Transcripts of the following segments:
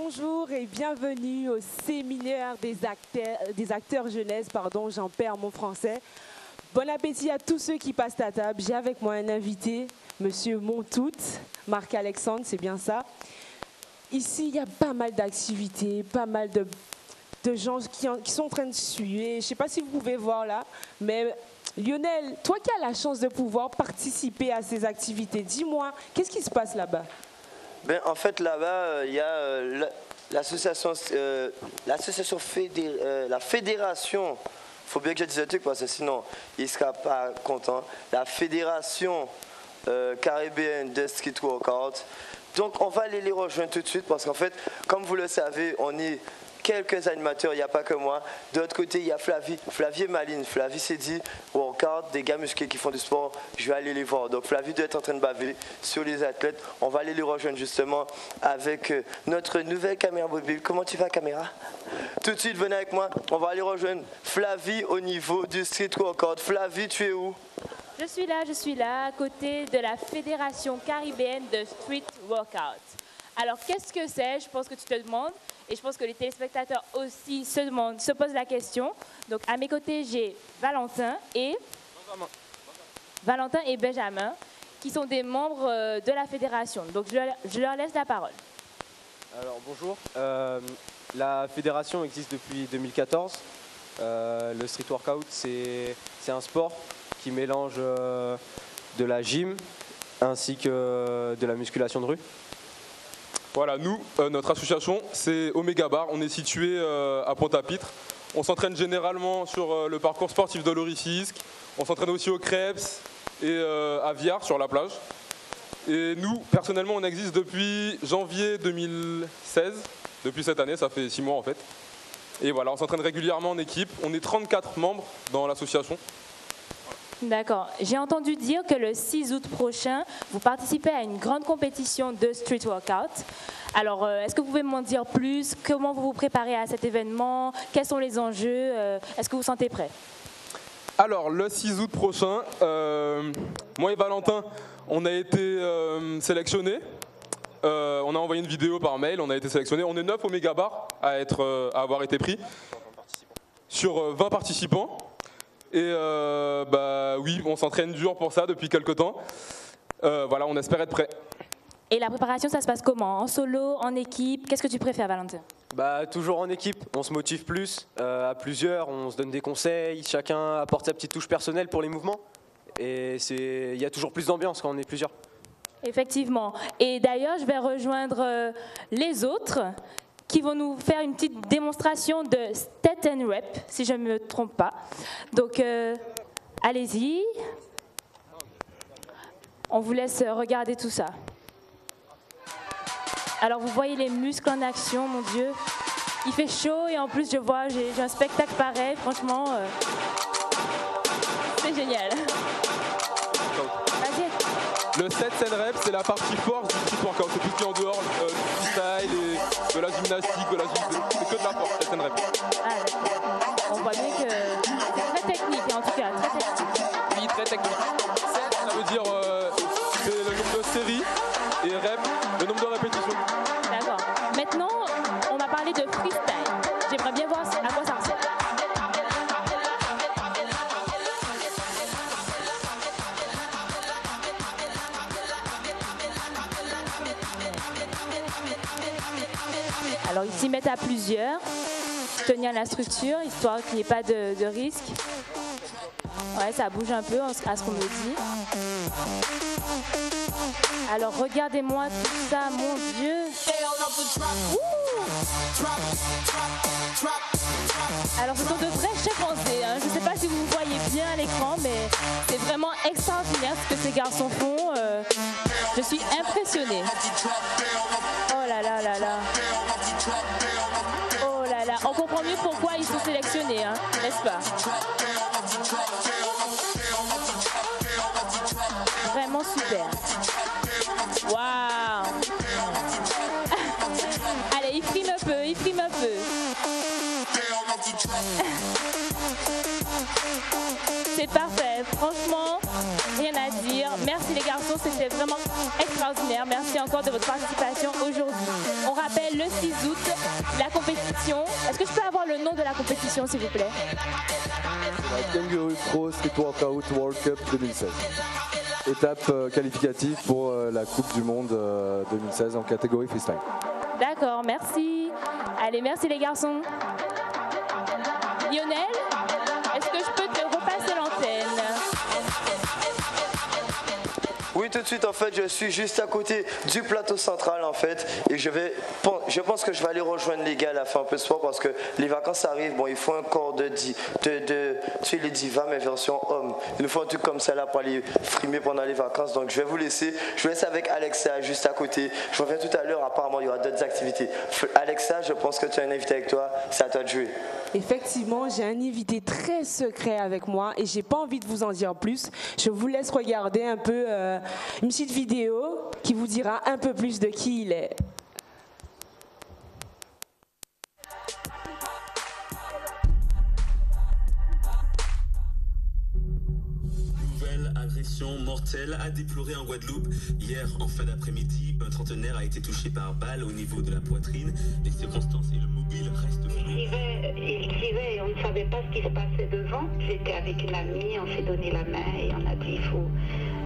Bonjour et bienvenue au séminaire des acteurs jeunesse, j'en perds mon français. Bon appétit à tous ceux qui passent à table. J'ai avec moi un invité, Monsieur Montout, Marc-Alexandre, c'est bien ça. Ici, il y a pas mal d'activités, pas mal de gens qui sont en train de suivre. Je ne sais pas si vous pouvez voir là, mais Lionel, toi qui as la chance de pouvoir participer à ces activités, dis-moi, qu'est-ce qui se passe là-bas? Ben, en fait, là-bas, il y a l'association, la fédération, il faut bien que je dise un truc parce que sinon, il ne sera pas content, la fédération caribéenne de street workout. Donc, on va aller les rejoindre tout de suite parce qu'en fait, comme vous le savez, on est quelques animateurs, il n'y a pas que moi. De l'autre côté, il y a Flavie et Maline. Flavie s'est dit, workout, des gars musclés qui font du sport, je vais aller les voir. Donc Flavie doit être en train de baver sur les athlètes. On va aller les rejoindre justement avec notre nouvelle caméra mobile. Comment tu vas, caméra? Tout de suite, venez avec moi. On va aller rejoindre Flavie au niveau du street workout. Flavie, tu es où? Je suis là, à côté de la Fédération caribéenne de street workout. Alors, qu'est-ce que c'est? Je pense que tu te demandes. Et je pense que les téléspectateurs aussi se posent la question. Donc, à mes côtés, j'ai Valentin et Benjamin, qui sont des membres de la fédération. Donc, je leur laisse la parole. Alors, bonjour. La fédération existe depuis 2014. Le street workout, c'est un sport qui mélange de la gym ainsi que de la musculation de rue. Voilà, nous, notre association, c'est Omega Bar. On est situé à Pointe-à-Pitre. On s'entraîne généralement sur le parcours sportif de l'Oricisque. On s'entraîne aussi au Krebs et à Viard, sur la plage. Et nous, personnellement, on existe depuis janvier 2016. Depuis cette année, ça fait 6 mois en fait. Et voilà, on s'entraîne régulièrement en équipe. On est 34 membres dans l'association. D'accord. J'ai entendu dire que le 6 août prochain, vous participez à une grande compétition de street workout. Alors, est-ce que vous pouvez m'en dire plus? Comment vous vous préparez à cet événement? Quels sont les enjeux? Est-ce que vous vous sentez prêt? Alors, le 6 août prochain, moi et Valentin, on a été sélectionnés. On a envoyé une vidéo par mail, on a été sélectionnés. On est 9 au Méga Bar à avoir été pris sur 20 participants. Et oui, on s'entraîne dur pour ça depuis quelques temps. Voilà, on espère être prêt. Et la préparation, ça se passe comment? En solo, en équipe? Qu'est-ce que tu préfères, Valentin? Toujours en équipe, on se motive plus, à plusieurs, on se donne des conseils, chacun apporte sa petite touche personnelle pour les mouvements. Et il y a toujours plus d'ambiance quand on est plusieurs. Effectivement. Et d'ailleurs, je vais rejoindre les autres qui vont nous faire une petite démonstration de step and rep, si je ne me trompe pas. Donc, allez-y. On vous laisse regarder tout ça. Alors, vous voyez les muscles en action, mon Dieu. Il fait chaud et en plus, j'ai un spectacle pareil. Franchement, c'est génial. Le set and rep, c'est la partie force du street workout. C'est tout ce qui est en dehors du freestyle, de la gymnastique, c'est que de la force, set and rep. Ah, d'accord. On voit bien que c'est très technique, en tout cas, très technique. Oui, très technique. Set, ça veut dire c'est le nombre de séries et rep, le nombre de répétitions. D'accord. Maintenant, on m'a parlé de freestyle. J'aimerais bien voir à quoi ça ressemble. Alors, ils s'y mettent à plusieurs, tenir la structure, histoire qu'il n'y ait pas de risque. Ouais, ça bouge un peu à ce qu'on me dit. Alors, regardez-moi tout ça, mon Dieu. Alors, ce sont de vrais chimpanzés. Je ne sais pas si vous voyez bien à l'écran, mais c'est vraiment extraordinaire ce que ces garçons font. Je suis impressionnée. Oh là là là là. Oh là là. On comprend mieux pourquoi ils sont sélectionnés, n'est-ce pas? Vraiment super. Waouh. Allez, il frime un peu, il frime un peu. C'est parfait, franchement, rien à dire. Merci les garçons, c'était vraiment extraordinaire. Merci encore de votre participation aujourd'hui. On rappelle le 6 août, la compétition. Est-ce que je peux avoir le nom de la compétition, s'il vous plaît? La Kangaroo Pro Street Workout World Cup 2016. Étape qualificative pour la Coupe du Monde 2016 en catégorie freestyle. D'accord, merci. Allez, merci les garçons. Lionel, est-ce que je peux te repasser l'antenne? Oui, tout de suite, en fait, je suis juste à côté du plateau central, en fait, et je pense que je vais aller rejoindre les gars à la fin un peu de sport parce que les vacances arrivent. Bon, il faut un corps tu sais, les divas, mais version homme. Il nous faut un truc comme ça là pour aller frimer pendant les vacances. Donc, je vais vous laisser. Je vous laisse avec Alexa juste à côté. Je reviens tout à l'heure. Apparemment, il y aura d'autres activités. Alexa, je pense que tu as un invité avec toi. C'est à toi de jouer. Effectivement, j'ai un invité très secret avec moi et j'ai pas envie de vous en dire plus. Je vous laisse regarder un peu une petite vidéo qui vous dira un peu plus de qui il est. Agression mortelle à déplorer en Guadeloupe. Hier, en fin d'après-midi, un trentenaire a été touché par balle au niveau de la poitrine. Les circonstances et le mobile restent floues. Il tirait et on ne savait pas ce qui se passait devant. J'étais avec une amie, on s'est donné la main et on a dit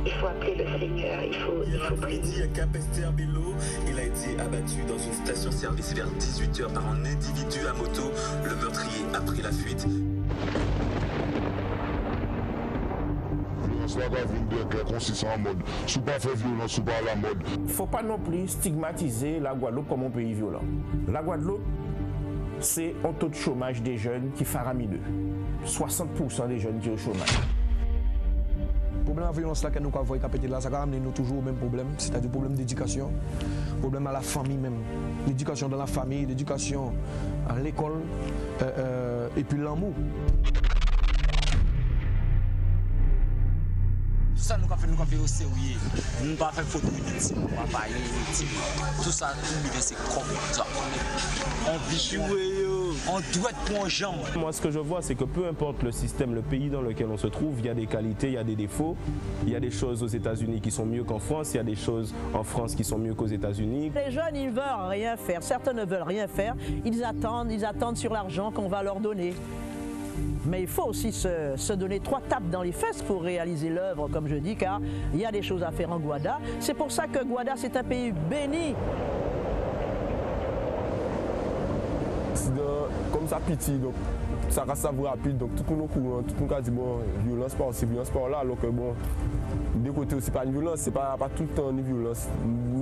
il faut appeler le Seigneur, il faut après-midi à Cap-Esther-Bello, il a été abattu dans une station-service vers 18h par un individu à moto. Le meurtrier a pris la fuite. Faut pas non plus stigmatiser la Guadeloupe comme un pays violent. La Guadeloupe, c'est un taux de chômage des jeunes qui est faramineux. 60% des jeunes qui sont au chômage. Le problème de la violence là que nous voyons là, ça ramène nous toujours au même problème, c'est-à-dire le problème d'éducation, problème à la famille même, l'éducation dans la famille, l'éducation à l'école et puis l'amour. Ça nous a fait au sérieux. Nous n'avons pas fait photo de nous n'avons pas tout ça, c'est comme ça. On vit jouer, on doit être plongeant. Moi, ce que je vois, c'est que peu importe le système, le pays dans lequel on se trouve, il y a des qualités, il y a des défauts. Il y a des choses aux États-Unis qui sont mieux qu'en France, il y a des choses en France qui sont mieux qu'aux États-Unis. Les jeunes, ils ne veulent rien faire. Certains ne veulent rien faire. Ils attendent sur l'argent qu'on va leur donner. Mais il faut aussi se donner 3 tapes dans les fesses pour réaliser l'œuvre, comme je dis, car il y a des choses à faire en Guada. C'est pour ça que Guada, c'est un pays béni. Comme ça, petit, donc ça reste rapide, donc tout le monde court, tout le monde a dit bon, violence par aussi, violence par là, alors que bon, des côtés aussi pas une violence, c'est pas tout le temps une violence.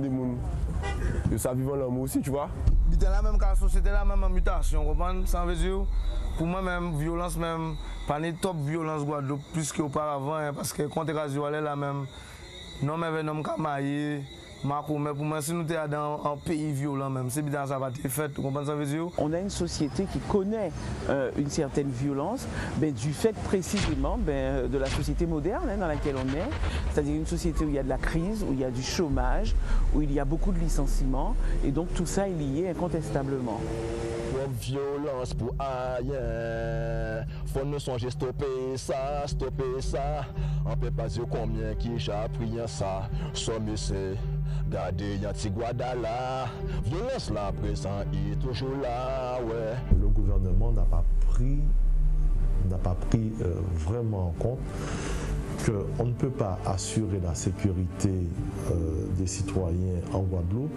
Les gens, ça vivent l'amour aussi, tu vois. C'est la même société, la même mutation, vous comprenez? Ça veut dire, pour moi même, violence même, pas une top violence Guadeloupe plus qu'auparavant, hein, parce que quand on est la même, non mais un homme qui a marié, mais pour moi, si nous sommes dans un pays violent même, c'est bien ça va être fait, vous comprenez ça veut dire? On a une société qui connaît une certaine violence, du fait précisément de la société moderne dans laquelle on est, c'est-à-dire une société où il y a de la crise, où il y a du chômage, où il y a beaucoup de licenciements, et donc tout ça est lié incontestablement. Violence pour ailleurs, faut nous songer stopper ça. On peut pas dire combien qui j'ai appris ça. Somme c'est garder Yanti Guadala. Violence là présent est toujours là, ouais. Le gouvernement n'a pas pris vraiment en compte qu'on ne peut pas assurer la sécurité des citoyens en Guadeloupe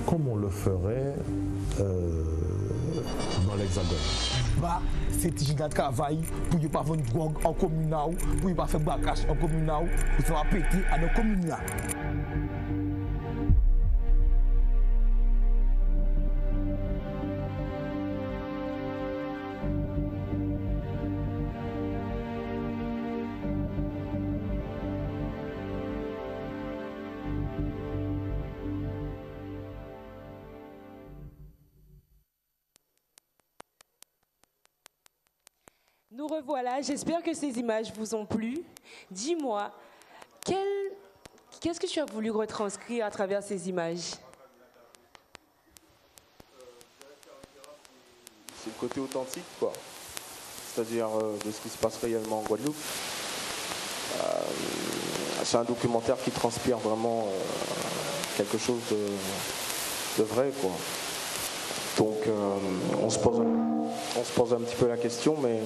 comme on le ferait dans l'Hexagone. C'est un de travail pour ne pas vendre drogue en communal, pour ne pas faire braquage en communal, pour faire péter à nos communes. Nous revoilà, j'espère que ces images vous ont plu. Dis-moi, qu'est-ce que tu as voulu retranscrire à travers ces images? C'est le côté authentique, quoi. C'est-à-dire de ce qui se passe réellement en Guadeloupe. c'est un documentaire qui transpire vraiment quelque chose de vrai, quoi. Donc on se pose un petit peu la question, mais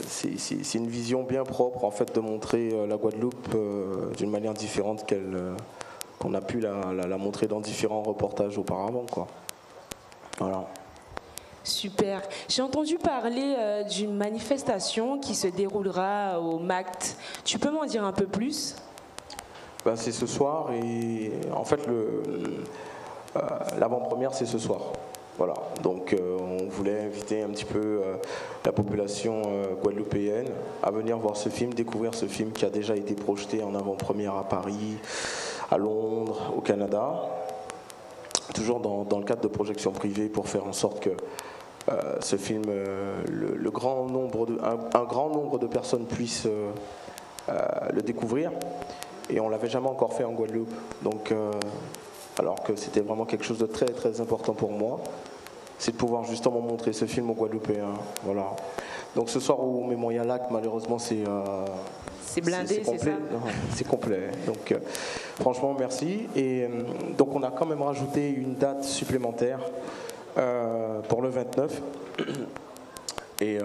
c'est une vision bien propre en fait de montrer la Guadeloupe d'une manière différente qu'on a pu la montrer dans différents reportages auparavant, quoi. Voilà. Super. J'ai entendu parler d'une manifestation qui se déroulera au MACT. Tu peux m'en dire un peu plus? Ben, c'est ce soir et en fait l'avant-première c'est ce soir. Voilà. Donc on voulait inviter un petit peu la population guadeloupéenne à venir voir ce film, découvrir ce film qui a déjà été projeté en avant-première à Paris, à Londres, au Canada. Toujours dans le cadre de projections privées pour faire en sorte que ce film, un grand nombre de personnes puissent le découvrir. Et on ne l'avait jamais encore fait en Guadeloupe. Donc, alors que c'était vraiment quelque chose de très très important pour moi, c'est de pouvoir justement montrer ce film aux Guadeloupéens. Voilà. Donc ce soir au Mémorial Lac, malheureusement, c'est blindé, c'est ça? C'est complet. Donc franchement, merci. Et donc on a quand même rajouté une date supplémentaire pour le 29. Et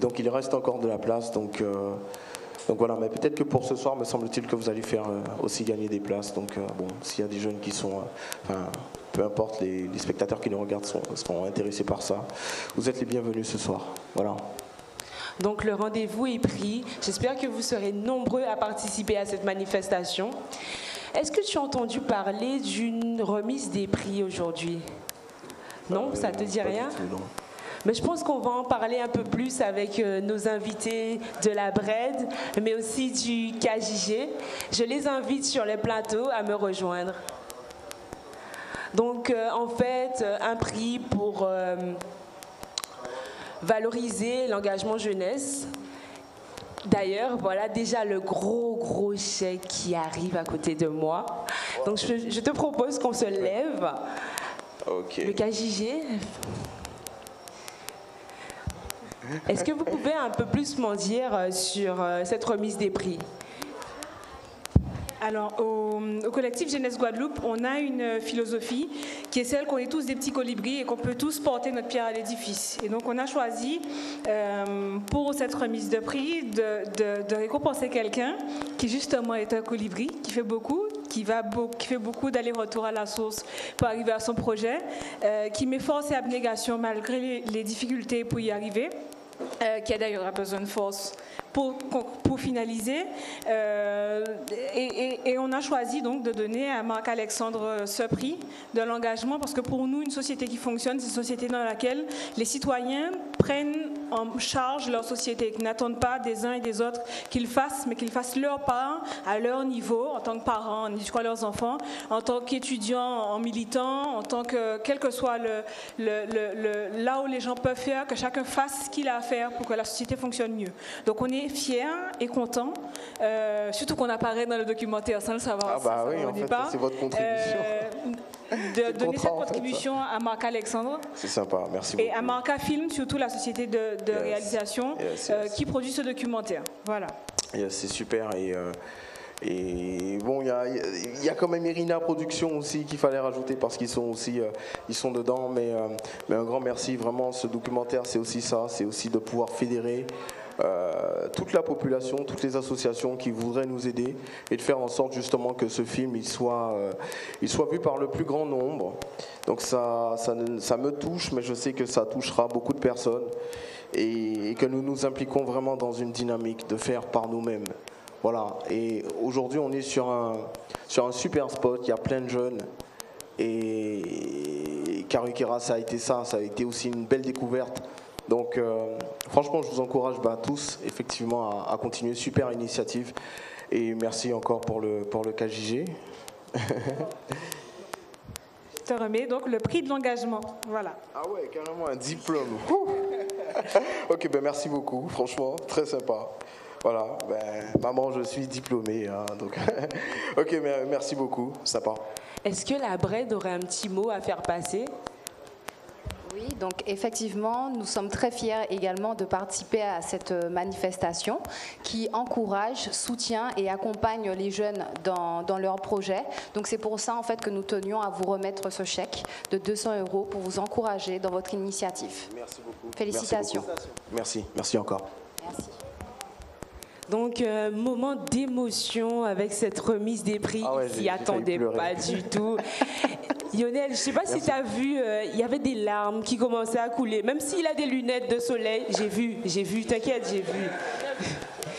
donc il reste encore de la place. Donc voilà, mais peut-être que pour ce soir, me semble-t-il que vous allez faire aussi gagner des places. Donc bon, s'il y a des jeunes qui sont, peu importe, les spectateurs qui nous regardent seront intéressés par ça, vous êtes les bienvenus ce soir. Voilà. Donc le rendez-vous est pris. J'espère que vous serez nombreux à participer à cette manifestation. Est-ce que tu as entendu parler d'une remise des prix aujourd'hui? Non, ça te dit rien? Non. Mais je pense qu'on va en parler un peu plus avec nos invités de la BRED, mais aussi du KJG. Je les invite sur le plateau à me rejoindre. Donc, en fait, un prix pour valoriser l'engagement jeunesse. D'ailleurs, voilà déjà le gros chèque qui arrive à côté de moi. Donc, je te propose qu'on se lève. Okay. Le KJG. Est-ce que vous pouvez un peu plus m'en dire sur cette remise des prix? Alors, au collectif Jeunesse Guadeloupe, on a une philosophie qui est celle qu'on est tous des petits colibris et qu'on peut tous porter notre pierre à l'édifice. Et donc, on a choisi, pour cette remise de prix, de récompenser quelqu'un qui, justement, est un colibri, qui fait beaucoup, qui fait beaucoup d'aller-retour à la source pour arriver à son projet, qui met force et abnégation malgré les difficultés pour y arriver. Qui a d'ailleurs besoin de force pour finaliser. Et on a choisi donc de donner à Marc-Alexandre ce prix de l'engagement parce que pour nous, une société qui fonctionne, c'est une société dans laquelle les citoyens prennent en charge leur société, qui n'attendent pas des uns et des autres qu'ils fassent, mais qu'ils fassent leur part à leur niveau, en tant que parents, en éduquant leurs enfants, en tant qu'étudiants, en militants, en tant que, quel que soit là où les gens peuvent faire, que chacun fasse ce qu'il a à faire pour que la société fonctionne mieux. Donc on est fiers et contents, surtout qu'on apparaît dans le documentaire sans le savoir. Ah bah oui, en fait, c'est votre contribution. De donner cette contribution à Marc-Alexandre. C'est sympa, merci beaucoup. Et à Marca Film, surtout la société de réalisation qui produit ce documentaire. Voilà. C'est super. Et bon, il y a quand même Irina Productions aussi qu'il fallait rajouter parce qu'ils sont aussi ils sont dedans. Mais un grand merci. Vraiment, ce documentaire, c'est aussi ça. C'est aussi de pouvoir fédérer toute la population, toutes les associations qui voudraient nous aider et de faire en sorte justement que ce film il soit vu par le plus grand nombre. Donc ça me touche, mais je sais que ça touchera beaucoup de personnes et que nous nous impliquons vraiment dans une dynamique de faire par nous-mêmes. Voilà. Et aujourd'hui, on est sur un super spot. Il y a plein de jeunes. Et Karukera, ça a été aussi une belle découverte. Donc, franchement, je vous encourage tous, effectivement, à continuer. Super initiative. Et merci encore pour le KJG. Je te remets donc le prix de l'engagement. Voilà. Ah ouais, carrément un diplôme. Ok, merci beaucoup. Franchement, très sympa. Voilà, maman, je suis diplômée. Donc ok, merci beaucoup, sympa. Est-ce que la BRED aurait un petit mot à faire passer? Oui, donc effectivement, nous sommes très fiers également de participer à cette manifestation qui encourage, soutient et accompagne les jeunes dans leurs projets. Donc c'est pour ça en fait que nous tenions à vous remettre ce chèque de 200 € pour vous encourager dans votre initiative. Merci beaucoup. Félicitations. Merci, merci encore. Merci. Donc, moment d'émotion avec cette remise des prix. Ah ouais, il s'y attendait pas du tout. Lionel, je ne sais pas si tu as vu, il y avait des larmes qui commençaient à couler. Même s'il a des lunettes de soleil, j'ai vu, t'inquiète, j'ai vu.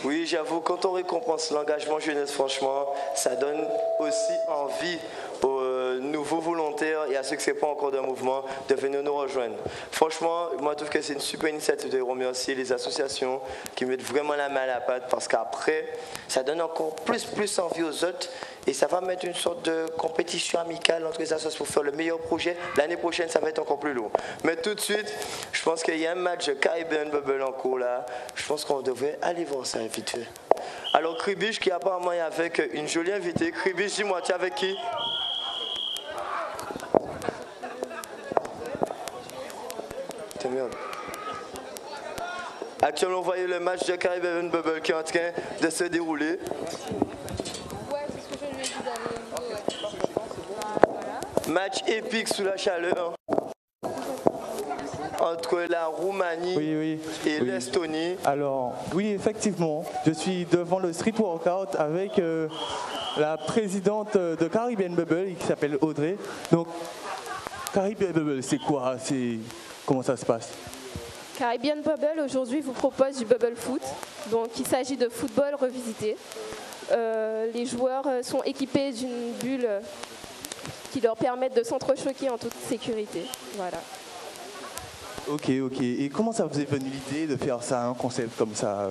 Oui, j'avoue, quand on récompense l'engagement jeunesse, franchement, ça donne aussi envie aux nouveaux volontaires et à ceux qui ne sont pas encore dans le mouvement de venir nous rejoindre. Franchement, moi, je trouve que c'est une super initiative de remercier les associations qui mettent vraiment la main à la pâte parce qu'après, ça donne encore plus envie aux autres et ça va mettre une sorte de compétition amicale entre les associations pour faire le meilleur projet. L'année prochaine, ça va être encore plus lourd. Mais tout de suite, je pense qu'il y a un match de Caribbean Bubble en cours là. Je pense qu'on devrait aller voir ça vite fait. Alors, Kribiche qui apparemment est avec une jolie invitée. Kribiche, dis-moi, tu es avec qui? Merde. Actuellement, vous voyez le match de Caribbean Bubble qui est en train de se dérouler. Match épique sous la chaleur entre la Roumanie et l'Estonie. Alors, oui, effectivement, je suis devant le street workout avec la présidente de Caribbean Bubble qui s'appelle Audrey. Donc, Caribbean Bubble, c'est quoi? Comment ça se passe? Caribbean Bubble aujourd'hui vous propose du bubble foot. Donc il s'agit de football revisité. Les joueurs sont équipés d'une bulle qui leur permettent de s'entrechoquer en toute sécurité. Voilà. Ok. Et comment ça vous est venu l'idée de faire ça, un concept comme ça,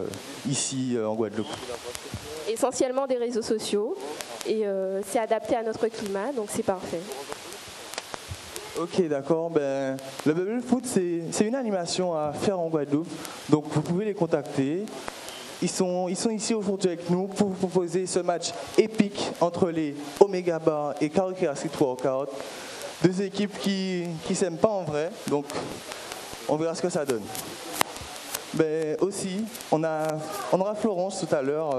ici en Guadeloupe? Essentiellement des réseaux sociaux. Et c'est adapté à notre climat, donc c'est parfait. Ok, d'accord. Ben, le Bubble Foot, c'est une animation à faire en Guadeloupe. Donc, vous pouvez les contacter. Ils sont ici aujourd'hui avec nous pour vous proposer ce match épique entre les Omega Bar et Caribbean Street Workout. Deux équipes qui s'aiment pas en vrai. Donc, on verra ce que ça donne. Ben, aussi, on aura Florence tout à l'heure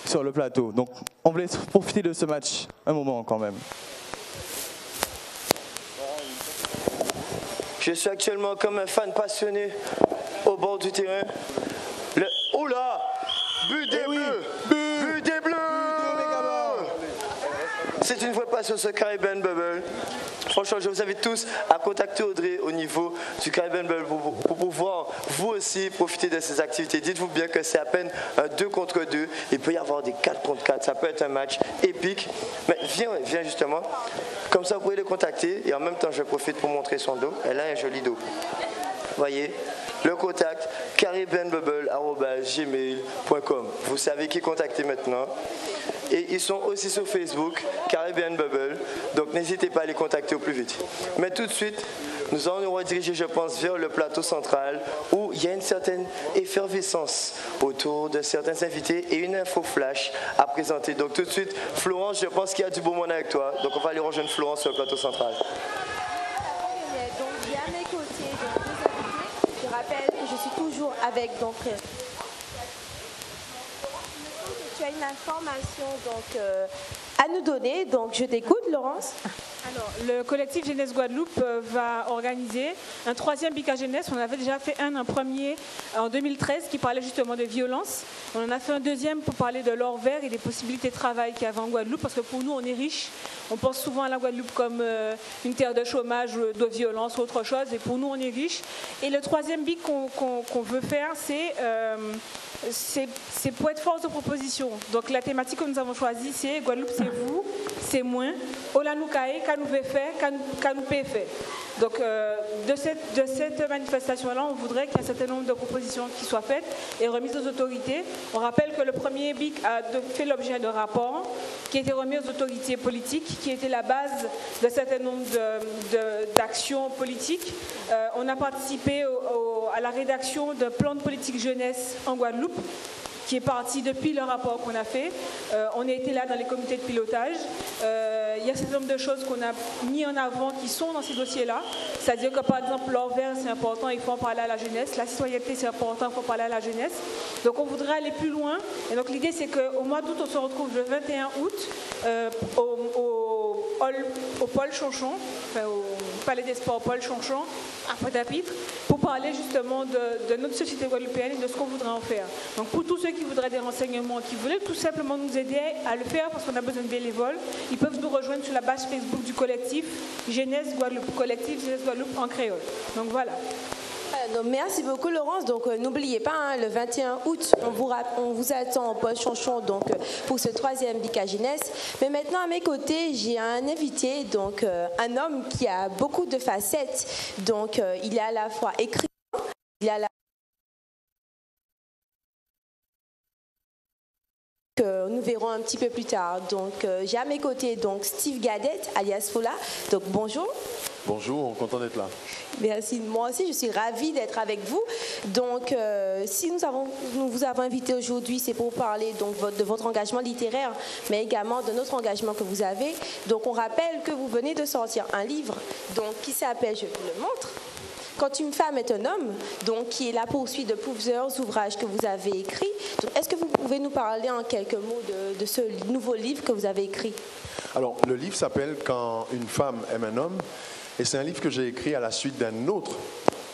sur le plateau. Donc, on voulait profiter de ce match un moment quand même. Je suis actuellement comme un fan passionné au bord du terrain. Oh là! But des bleus! But des bleus! C'est une vraie passion ce Caribbean Bubble. Franchement, je vous invite tous à contacter Audrey au niveau du Caribbean Bubble pour pouvoir vous aussi profiter de ces activités. Dites-vous bien que c'est à peine un 2 contre 2. Il peut y avoir des 4 contre 4. Ça peut être un match épique. Mais viens justement. Comme ça, vous pouvez les contacter. Et en même temps, je profite pour montrer son dos. Elle a un joli dos. Voyez, le contact caribbeanbubble@gmail.com. Vous savez qui contacter maintenant. Et ils sont aussi sur Facebook, Caribbean Bubble. Donc n'hésitez pas à les contacter au plus vite. Mais tout de suite, nous allons nous rediriger, je pense, vers le plateau central où il y a une certaine effervescence autour de certains invités et une info flash à présenter. Donc tout de suite, Florence, je pense qu'il y a du beau monde avec toi. Donc on va aller rejoindre Florence sur le plateau central. Donc à mes côtés, donc, deux invités. Je rappelle que je suis toujours avec tu as une information à nous donner, donc je t'écoute, Laurence. Alors, le collectif Jeunesse Guadeloupe va organiser un 3e BICA Jeunesse. On avait déjà fait un premier en 2013 qui parlait justement de violence. On en a fait un 2e pour parler de l'or vert et des possibilités de travail qu'il y avait en Guadeloupe, parce que pour nous, on est riche. On pense souvent à la Guadeloupe comme une terre de chômage, de violence ou autre chose, et pour nous, on est riche. Et le 3e BIC qu'on veut faire, c'est pour être force de proposition. Donc la thématique que nous avons choisie, c'est Guadeloupe, c'est vous, c'est moi. Ola nous caille, qu'à nous fait faire, qu'à nous paie faire. Donc de cette manifestation-là, on voudrait qu'il y ait un certain nombre de propositions qui soient faites et remises aux autorités. On rappelle que le premier BIC a fait l'objet d'un rapport qui a été remis aux autorités politiques, qui était la base d'un certain nombre d'actions politiques. On a participé à la rédaction d'un plan de politique jeunesse en Guadeloupe, qui est parti depuis le rapport qu'on a fait. On a été là dans les comités de pilotage. Il y a un certain nombre de choses qu'on a mis en avant qui sont dans ces dossiers-là. C'est-à-dire que par exemple, l'envers, c'est important, il faut en parler à la jeunesse. La citoyenneté, c'est important, il faut en parler à la jeunesse. Donc on voudrait aller plus loin. Et donc l'idée, c'est qu'au mois d'août, on se retrouve le 21 août au Paul Chonchon, enfin, au Palais des Sports Paul Chonchon, à Pointe-à-Pitre, pour parler justement de notre société guadeloupéenne et de ce qu'on voudrait en faire. Donc pour tous ceux qui voudraient des renseignements, qui voulaient tout simplement nous aider à le faire parce qu'on a besoin de bénévoles, ils peuvent nous rejoindre sur la page Facebook du collectif Jeunesse Guadeloupe, collectif Jeunesse Guadeloupe en créole. Donc voilà. Donc, merci beaucoup Laurence. Donc n'oubliez pas, hein, le 21 août, on vous attend au Paul Chonchon donc, pour ce 3e Bika Jeunesse. Mais maintenant à mes côtés, j'ai un invité, donc un homme qui a beaucoup de facettes. Donc il est à la fois écrivain, il a que nous verrons un petit peu plus tard. Donc j'ai à mes côtés donc Steve Gadet alias Fola. Donc bonjour. Bonjour, content d'être là. Merci. Moi aussi, je suis ravie d'être avec vous. Donc, si nous vous avons invité aujourd'hui, c'est pour parler donc, de votre engagement littéraire, mais également de notre engagement que vous avez. Donc, on rappelle que vous venez de sortir un livre donc, qui s'appelle, je vous le montre, Quand une femme est un homme, donc, qui est la poursuite de plusieurs ouvrages que vous avez écrits. Est-ce que vous pouvez nous parler en quelques mots de ce nouveau livre que vous avez écrit? Alors, le livre s'appelle « Quand une femme aime un homme ». Et c'est un livre que j'ai écrit à la suite d'un autre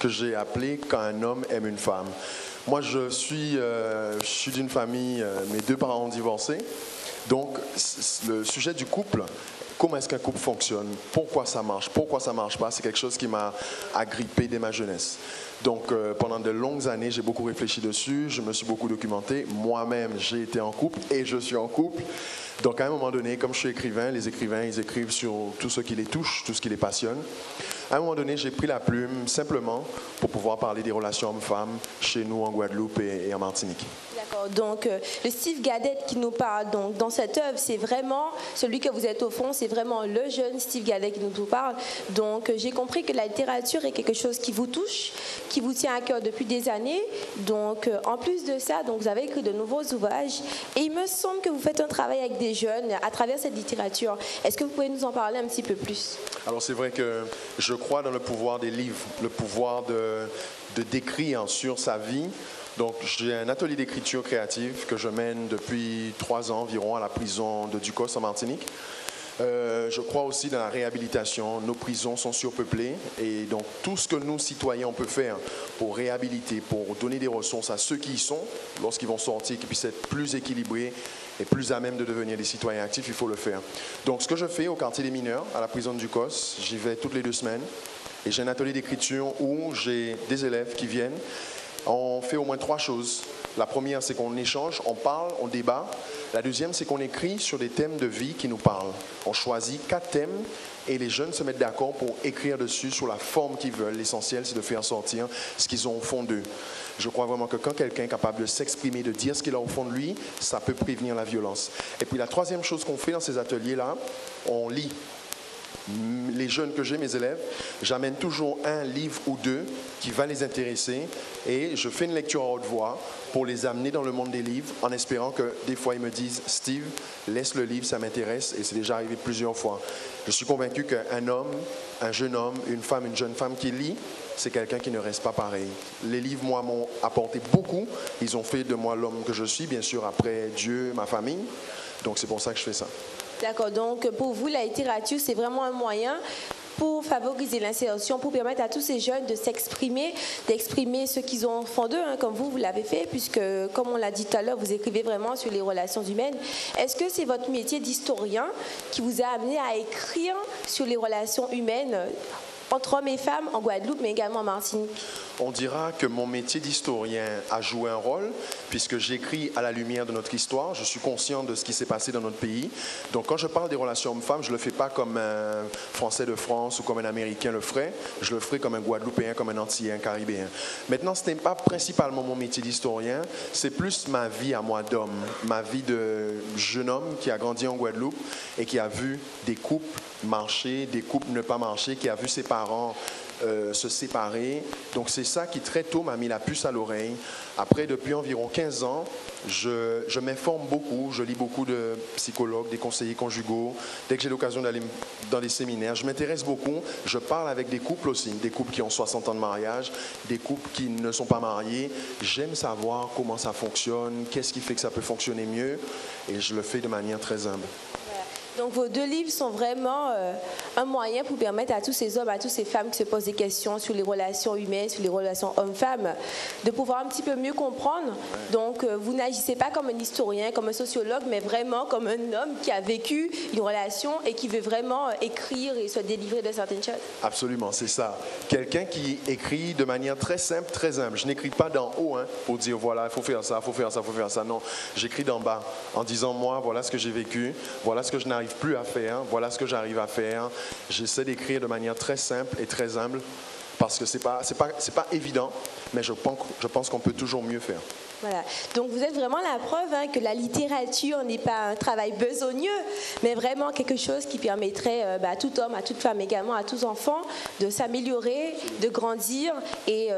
que j'ai appelé « Quand un homme aime une femme ». Moi, je suis d'une famille, mes deux parents ont divorcé. Donc, le sujet du couple, comment est-ce qu'un couple fonctionne, pourquoi ça marche pas, c'est quelque chose qui m'a agrippé dès ma jeunesse. Donc, pendant de longues années, j'ai beaucoup réfléchi dessus, je me suis beaucoup documenté. Moi-même, j'ai été en couple et je suis en couple. Donc, à un moment donné, comme je suis écrivain, les écrivains, ils écrivent sur tout ce qui les touche, tout ce qui les passionne. À un moment donné, j'ai pris la plume simplement pour pouvoir parler des relations hommes-femmes chez nous en Guadeloupe et en Martinique. D'accord. Donc, le Steve Gadet qui nous parle donc, dans cette œuvre, c'est vraiment celui que vous êtes au fond, c'est vraiment le jeune Steve Gadet qui nous parle. Donc, j'ai compris que la littérature est quelque chose qui vous touche, qui vous tient à cœur depuis des années. Donc, en plus de ça, donc, vous avez écrit de nouveaux ouvrages et il me semble que vous faites un travail avec des jeunes à travers cette littérature. Est-ce que vous pouvez nous en parler un petit peu plus? Alors, c'est vrai que je crois dans le pouvoir des livres, le pouvoir de décrire sur sa vie. Donc, j'ai un atelier d'écriture créative que je mène depuis 3 ans environ à la prison de Ducos en Martinique. Je crois aussi dans la réhabilitation. Nos prisons sont surpeuplées et donc tout ce que nous, citoyens, on peut faire pour réhabiliter, pour donner des ressources à ceux qui y sont, lorsqu'ils vont sortir, qu'ils puissent être plus équilibrés et plus à même de devenir des citoyens actifs, il faut le faire. Donc, ce que je fais au quartier des mineurs, à la prison de Ducos, j'y vais toutes les 2 semaines et j'ai un atelier d'écriture où j'ai des élèves qui viennent. On fait au moins 3 choses. La première, c'est qu'on échange, on parle, on débat. La deuxième, c'est qu'on écrit sur des thèmes de vie qui nous parlent. On choisit 4 thèmes et les jeunes se mettent d'accord pour écrire dessus sur la forme qu'ils veulent. L'essentiel, c'est de faire sortir ce qu'ils ont au fond d'eux. Je crois vraiment que quand quelqu'un est capable de s'exprimer, de dire ce qu'il a au fond de lui, ça peut prévenir la violence. Et puis la troisième chose qu'on fait dans ces ateliers-là, on lit. Les jeunes que j'ai, mes élèves, j'amène toujours un livre ou 2 qui va les intéresser et je fais une lecture à haute voix pour les amener dans le monde des livres en espérant que des fois ils me disent « Steve, laisse le livre, ça m'intéresse » et c'est déjà arrivé plusieurs fois. Je suis convaincu qu'un homme, un jeune homme, une femme, une jeune femme qui lit, c'est quelqu'un qui ne reste pas pareil. Les livres, moi, m'ont apporté beaucoup. Ils ont fait de moi l'homme que je suis, bien sûr, après Dieu, ma famille. Donc c'est pour ça que je fais ça. D'accord, donc pour vous, la littérature, c'est vraiment un moyen pour favoriser l'insertion, pour permettre à tous ces jeunes de s'exprimer, d'exprimer ce qu'ils ont au fond d'eux, hein, comme vous l'avez fait, puisque, comme on l'a dit tout à l'heure, vous écrivez vraiment sur les relations humaines. Est-ce que c'est votre métier d'historien qui vous a amené à écrire sur les relations humaines entre hommes et femmes en Guadeloupe, mais également en Martinique? On dira que mon métier d'historien a joué un rôle, puisque j'écris à la lumière de notre histoire. Je suis conscient de ce qui s'est passé dans notre pays. Donc quand je parle des relations hommes-femmes, je ne le fais pas comme un Français de France ou comme un Américain le ferait. Je le ferai comme un Guadeloupéen, comme un Antillais, un Caribéen. Maintenant, ce n'est pas principalement mon métier d'historien, c'est plus ma vie à moi d'homme, ma vie de jeune homme qui a grandi en Guadeloupe et qui a vu des couples marcher, des couples ne pas marcher, qui a vu ses parents se séparer. Donc c'est ça qui très tôt m'a mis la puce à l'oreille. Après, depuis environ 15 ans, je m'informe beaucoup, je lis beaucoup de psychologues, des conseillers conjugaux. Dès que j'ai l'occasion d'aller dans des séminaires, je m'intéresse beaucoup. Je parle avec des couples aussi, des couples qui ont 60 ans de mariage, des couples qui ne sont pas mariés. J'aime savoir comment ça fonctionne, qu'est-ce qui fait que ça peut fonctionner mieux, et je le fais de manière très humble. Donc vos 2 livres sont vraiment un moyen pour permettre à tous ces hommes, à toutes ces femmes qui se posent des questions sur les relations humaines, sur les relations hommes-femmes, de pouvoir un petit peu mieux comprendre. Donc vous n'agissez pas comme un historien, comme un sociologue, mais vraiment comme un homme qui a vécu une relation et qui veut vraiment écrire et se délivrer de certaines choses. Absolument, c'est ça. Quelqu'un qui écrit de manière très simple, très humble. Je n'écris pas d'en haut pour dire voilà, il faut faire ça, il faut faire ça, il faut faire ça. Non, j'écris d'en bas en disant moi, voilà ce que j'ai vécu, voilà ce que je n'arrive plus à faire, voilà ce que j'arrive à faire. J'essaie d'écrire de manière très simple et très humble parce que c'est pas évident, mais je pense qu'on peut toujours mieux faire. Voilà. Donc vous êtes vraiment la preuve que la littérature n'est pas un travail besogneux, mais vraiment quelque chose qui permettrait à tout homme, à toute femme également, à tous enfants de s'améliorer, de grandir et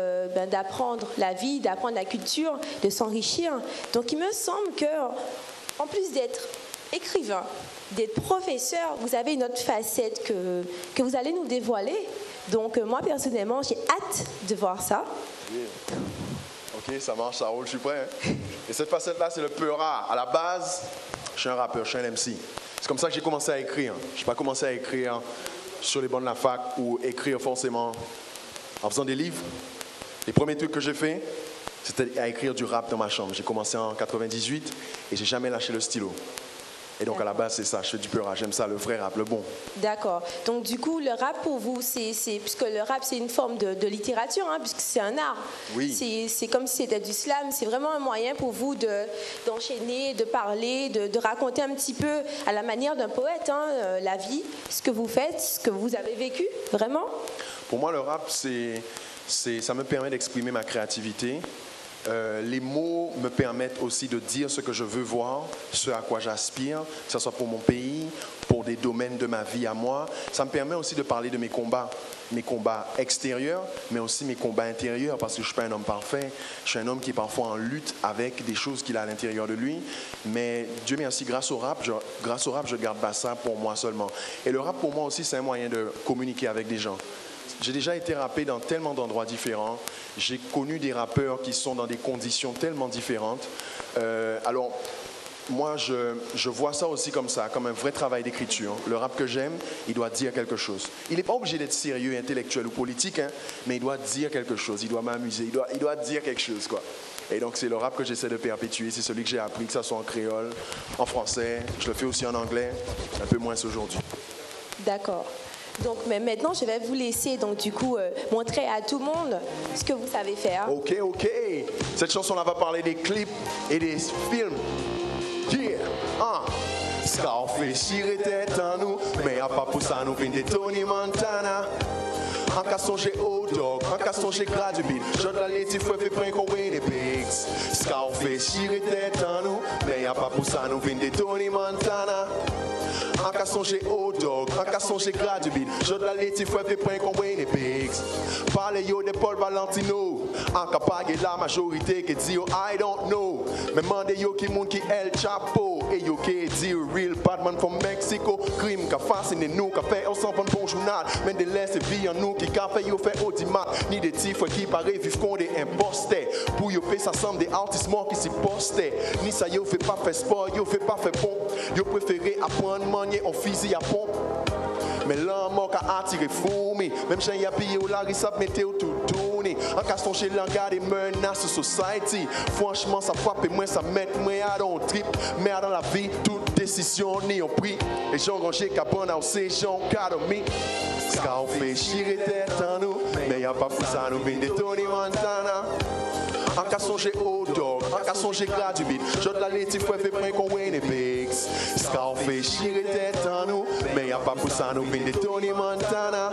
d'apprendre la vie, d'apprendre la culture, de s'enrichir. Donc il me semble que, en plus d'être écrivain, d'être professeur, vous avez une autre facette que vous allez nous dévoiler. Donc moi personnellement, j'ai hâte de voir ça. Yeah. Ok, ça marche, ça roule, je suis prêt. Et cette facette-là, c'est le peura. À la base, je suis un rappeur, je suis un MC. C'est comme ça que j'ai commencé à écrire. Je n'ai pas commencé à écrire sur les bancs de la fac ou écrire forcément en faisant des livres. Les premiers trucs que j'ai fait, c'était à écrire du rap dans ma chambre. J'ai commencé en 98 et j'ai jamais lâché le stylo. Et donc à la base, c'est ça, je fais du peura, j'aime ça, le vrai rap, le bon. D'accord. Donc du coup, le rap pour vous, puisque le rap c'est une forme de littérature, puisque c'est un art. Oui. C'est comme si c'était du slam, c'est vraiment un moyen pour vous d'enchaîner, de parler, de raconter un petit peu à la manière d'un poète, la vie, ce que vous faites, ce que vous avez vécu, vraiment. Pour moi, le rap, ça me permet d'exprimer ma créativité. Les mots me permettent aussi de dire ce que je veux voir, ce à quoi j'aspire, que ce soit pour mon pays, pour des domaines de ma vie à moi. Ça me permet aussi de parler de mes combats extérieurs, mais aussi mes combats intérieurs, parce que je ne suis pas un homme parfait. Je suis un homme qui est parfois en lutte avec des choses qu'il a à l'intérieur de lui. Mais Dieu merci, grâce au rap, je garde pas ça pour moi seulement. Et le rap, pour moi aussi, c'est un moyen de communiquer avec des gens. J'ai déjà été rappé dans tellement d'endroits différents. J'ai connu des rappeurs qui sont dans des conditions tellement différentes. Alors, moi, je vois ça aussi comme ça, comme un vrai travail d'écriture. Le rap que j'aime, il doit dire quelque chose. Il n'est pas obligé d'être sérieux, intellectuel ou politique, mais il doit dire quelque chose. Il doit m'amuser, il doit dire quelque chose, quoi. Et donc, c'est le rap que j'essaie de perpétuer. C'est celui que j'ai appris, que ça soit en créole, en français. Je le fais aussi en anglais, un peu moins aujourd'hui. D'accord. Donc, mais maintenant, je vais vous laisser, donc, du coup, montrer à tout le monde ce que vous savez faire. OK. Cette chanson-là va parler des clips et des films. Yeah, Scarface, il était en nous, mais à pas pour ça, nous venons de Tony Montana. En cas songer au dog, en cas songer gradué, je dois aller t'y faire prendre qu'on win les pigs. Scarface, il était en nous, mais à pas pour ça, nous venons de Tony Montana. En cas songer au dog, en cas songer gradué, je dois aller t'y faire prendre qu'on win les pigs. Parlez yo de Paul Valentino, en cas pas la majorité qui dit yo I don't know. Mais mandez yo qui moun qui El Chapo, et yo qui dit real Batman from Mexico. Crime qu'a fasciné nous, qu'a fait on s'en prend bon journal. Mais de laisse vie en nous qui qu'a fait yo fait audimat. Ni des tifs qui paraît vivre qu'on des impostés. Pour yo payer ça semble des artistes morts qui s'y postaient. Ni ça yo fait pas faire sport, yo fait pas faire bon. Yo préféré apprendre manier en fusil à pompe. Mais l'homme a attiré fourmi. Même si il y a payé au large, ça mettait au tout tourné. En cas son chez l'engard des menaces society. Franchement, ça frappe et moi, ça met moi à dans le trip. Mais dans la vie, toute décision n'y ont pris. Et j'en rangé qu'à prendre au séjour, academy. Scarface, il était en nous. Mais y a pas pour ça, nous venons de Tony Montana. En cas songer au dog, en cas songer gradué, je dois aller t'y faire prendre qu'on win les pigs. Scarface, il était en nous, mais y a pas pour ça, nous venons de Tony Montana.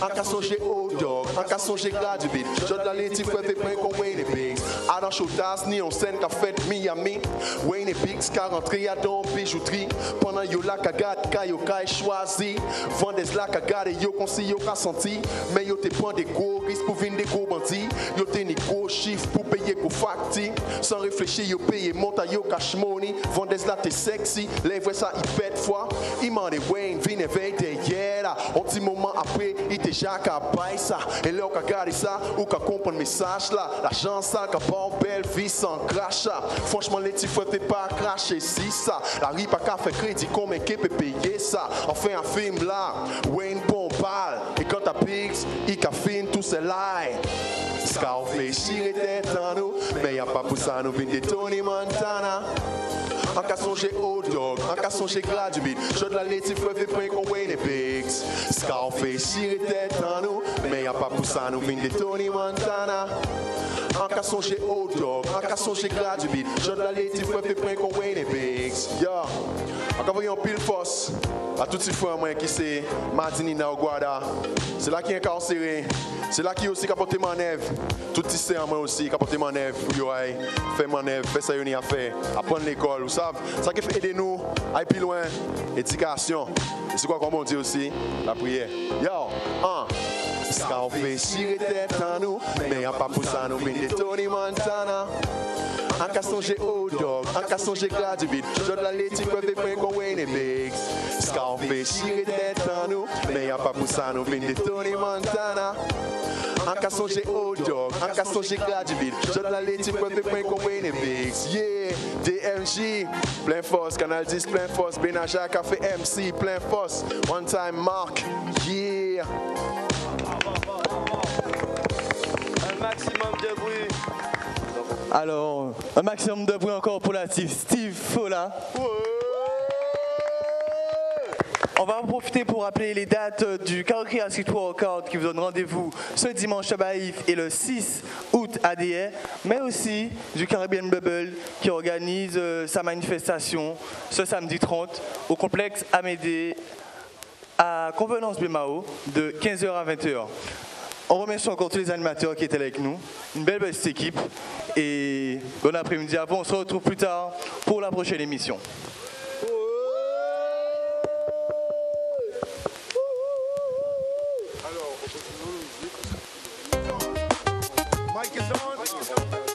en cas songer hot dog, en cas songer graduate. Jot la leti fwe fe pren kon Wayne Biggs. Adam Chotas ni on scène qu'a fait Miami. Wayne Biggs qu'a rentré à don bijouterie. Pendant yo la ka gade, ka yo ka choisi. Vendez la ka gade, yo konsi yo ka senti. Mais yo te prend des gros risques pour vendre des gros bandits. Yo te ni gros chiffres pour payer gros facti. Sans réfléchir, yo paye monta yo cash money. Vendez la te sexy, lèvres ça il pète foi. Il m'a dit Wayne, vine veille derrière là. Un petit moment après, il te jacques à bailler ça. Et là, on a gardé ça, ou qu'on comprend le message là. L'argent ça, qu'on pas en belle vie sans crash. Franchement, les petits frères, t'es pas cracher si ça. La rue pas qu'à faire crédit, combien qui peut payer ça. On fait un film là, Wayne bon balle. Et quand t'as Pigs, il caffine tout c'est live. Scarface, il était en nous. Mais y'a pas pour ça, nous venons de Tony Montana. En cas songer hot dog, en cas songer graduate. Je de la laitier fait prendre qu'on Wayne Biggs. Scarface, il était en nous. Mais y'a pas pour ça, nous venons de Tony Montana. En cas songer hot dog, en cas songer graduate. Je de la laitier fait prendre qu'on Wayne Biggs. Yo, encore voyons pile force. À tous ces frères moi qui c'est Martini Naoguada. C'est là qui est incarcéré. C'est là qui aussi capoté manœuvre. Tout ici en moi aussi capoté manœuvre. Yo ay, fait manœuvre, fait ça yon y a fait. Apprendre l'école, vous savez. Ça qui fait aider nous, aller plus loin. Éducation. Et c'est quoi qu'on dit aussi? La prière. Yo, Scarface, il était en nous. Mais y'a pas pour ça, nous venons de Tony Montana. En cas songer hot dog, en cas songer graduate. Je de la laitier peuvent prendre qu'on Wayne Biggs. Scarface, il était en nous. Mais y'a pas pour ça, nous venons de Tony Montana. En cas songer hot dog, en cas songer graduate. Je de la laitier peuvent prendre qu'on Wayne Biggs. Yeah, DMJ, plein force, Canal 10, plein force. Benaja, Café MC, plein force. One time Mark, yeah. Un maximum de bruit. Alors, un maximum de bruit encore pour l'artiste Steve Fola. On va en profiter pour rappeler les dates du Karaoke Street Workout qui vous donne rendez-vous ce dimanche à Baïf et le 6 août à DA, mais aussi du Caribbean Bubble qui organise sa manifestation ce samedi 30 au complexe Amédée à Convenance Bémao de 15h à 20h. On remercie encore tous les animateurs qui étaient avec nous. Une belle petite équipe. Et bon après-midi à vous. On se retrouve plus tard pour la prochaine émission. Mike is on.